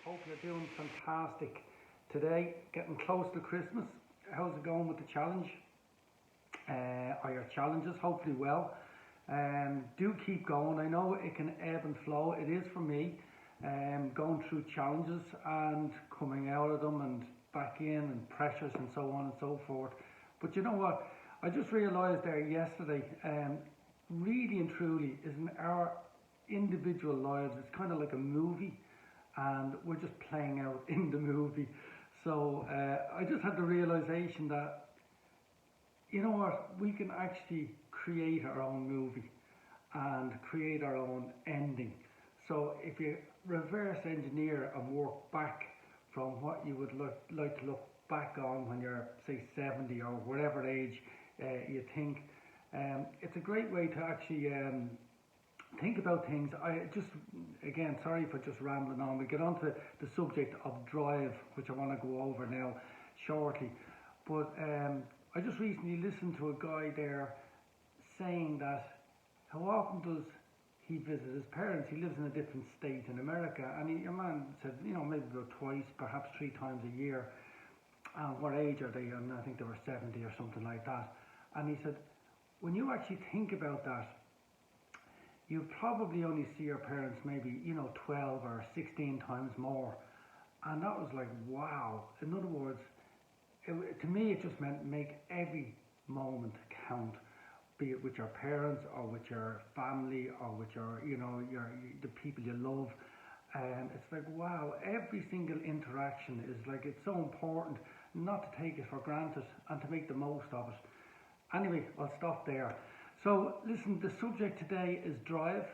Hope you're doing fantastic today. Getting close to Christmas. How's it going with the challenge? Are your challenges hopefully well? Do keep going. I know it can ebb and flow. It is for me. Going through challenges and coming out of them and back in and pressures and so on and so forth. But you know what? I just realised there yesterday, really and truly, is in our individual lives, it's kind of like a movie, and we're just playing out in the movie. So I just had the realization that, you know what, we can actually create our own movie and create our own ending. So if you reverse engineer and work back from what you would like to look back on when you're, say, 70 or whatever age you think, it's a great way to actually think about things. I just, again, sorry for just rambling on. We get on to the subject of drive, which I want to go over now shortly. But I just recently listened to a guy there saying that how often does he visit his parents? He lives in a different state in America, and a man said, you know, maybe about twice, perhaps 3 times a year. And what age are they? And I think they were 70 or something like that. And he said, when you actually think about that, you probably only see your parents maybe, 12 or 16 times more. And that was like, wow. In other words, to me, it just meant make every moment count, be it with your parents or with your family or with your, the people you love. And it's like, wow, every single interaction is like, it's so important not to take it for granted and to make the most of it. Anyway, I'll stop there. So listen, the subject today is drive.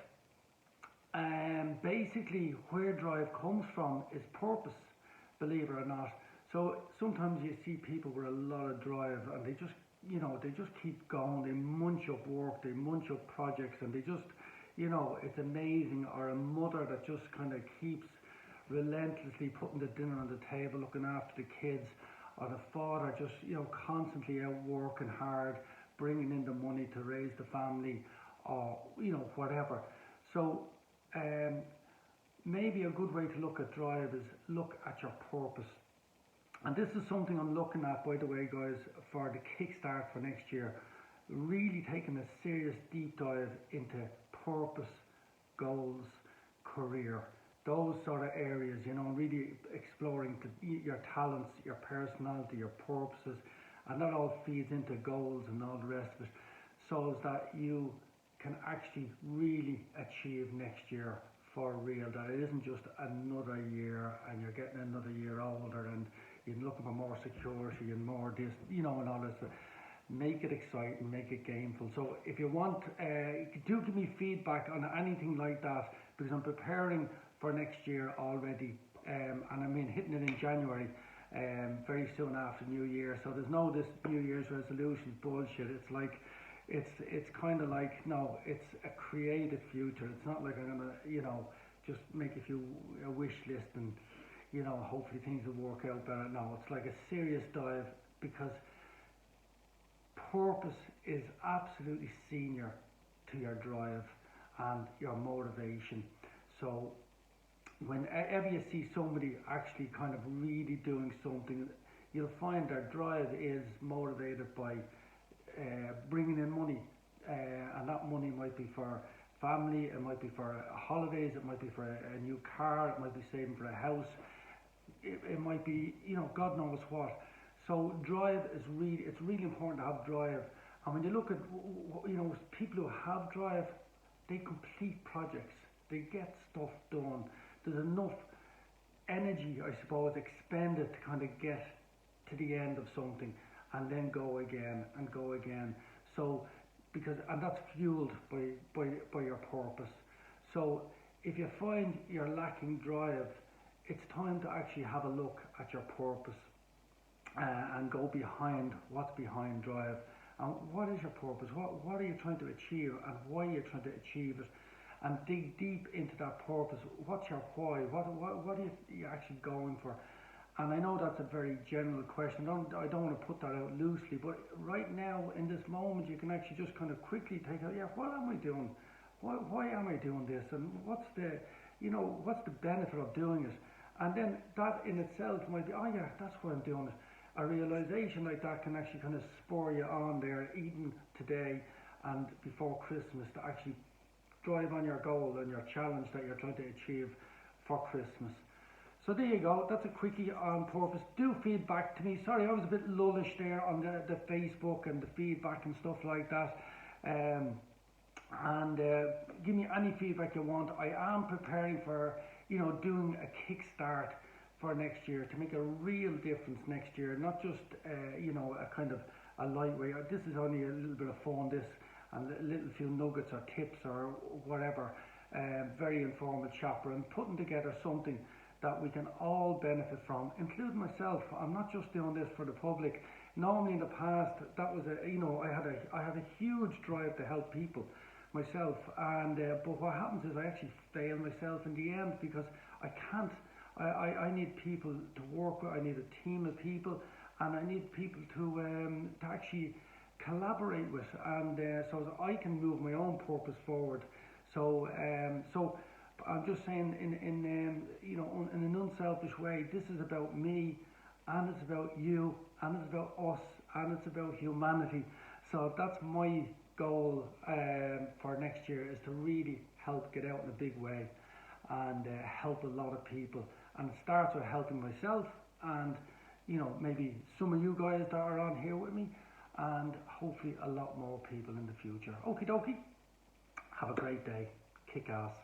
And basically where drive comes from is purpose, believe it or not. So sometimes you see people with a lot of drive and they just keep going, they munch up work, they munch up projects, and they just, it's amazing. Or a mother that just kind of keeps relentlessly putting the dinner on the table, looking after the kids, or the father just, constantly out working hard, bringing in the money to raise the family, or, whatever. So maybe a good way to look at drive is look at your purpose. And this is something I'm looking at, by the way, guys, for the kickstart for next year. Really taking a serious deep dive into purpose, goals, career, those sort of areas, really exploring your talents, your personality, your purposes, and that all feeds into goals and all the rest of it, so that you can actually really achieve next year for real, that it isn't just another year and you're getting another year older and you're looking for more security and more this, and all this. Make it exciting, make it gameful. So if you want, do give me feedback on anything like that, because I'm preparing for next year already, and I mean hitting it in January, very soon after New Year. So there's no this New Year's resolutions bullshit. It's like, it's kind of like, no, it's a creative future. It's not like I'm gonna, just make a wish list and, hopefully things will work out better. No, it's like a serious dive, because purpose is absolutely senior to your drive and your motivation. So whenever you see somebody actually kind of really doing something, you'll find their drive is motivated by bringing in money, and that money might be for family, it might be for holidays, it might be for a new car, it might be saving for a house, it might be, God knows what. So drive is it's really important to have drive. And when you look at, people who have drive, they complete projects, they get stuff done. There's enough energy, I suppose, expended to kind of get to the end of something and then go again and go again. So, and that's fueled by your purpose. So if you find you're lacking drive, it's time to actually have a look at your purpose. And go behind what's behind drive, and what is your purpose, what are you trying to achieve, and why are you trying to achieve it, and dig deep into that purpose. What's your why? What are you actually going for? And I know that's a very general question. I don't want to put that out loosely, but right now in this moment you can actually just kind of quickly take out, what am I doing? Why am I doing this? And what's the benefit of doing it? And then that in itself might be, oh yeah, that's why I'm doing it. A realization like that can actually kind of spur you on there, even today and before Christmas, to actually drive on your goal and your challenge that you're trying to achieve for Christmas. So there you go, that's a quickie on purpose. Do feedback to me. Sorry, I was a bit lullish there on the Facebook and the feedback and stuff like that. And give me any feedback you want. I am preparing for, doing a kickstart for next year to make a real difference next year, not just, a kind of a lightweight. This is only a little bit of fun, this, and a little few nuggets or tips or whatever. Very informal chat, but I'm putting together something that we can all benefit from, including myself. I'm not just doing this for the public. Normally in the past, that was I had a huge drive to help people myself, and but what happens is I actually fail myself in the end, because I can't. I need people to work with. I need a team of people, and I need people to actually collaborate with, and so that I can move my own purpose forward. So I'm just saying, in an unselfish way, this is about me, and it's about you, and it's about us, and it's about humanity. So that's my goal for next year, is to really help get out in a big way and help a lot of people. And it starts with helping myself, and maybe some of you guys that are on here with me, and hopefully a lot more people in the future. Okie dokie. Have a great day. Kick ass.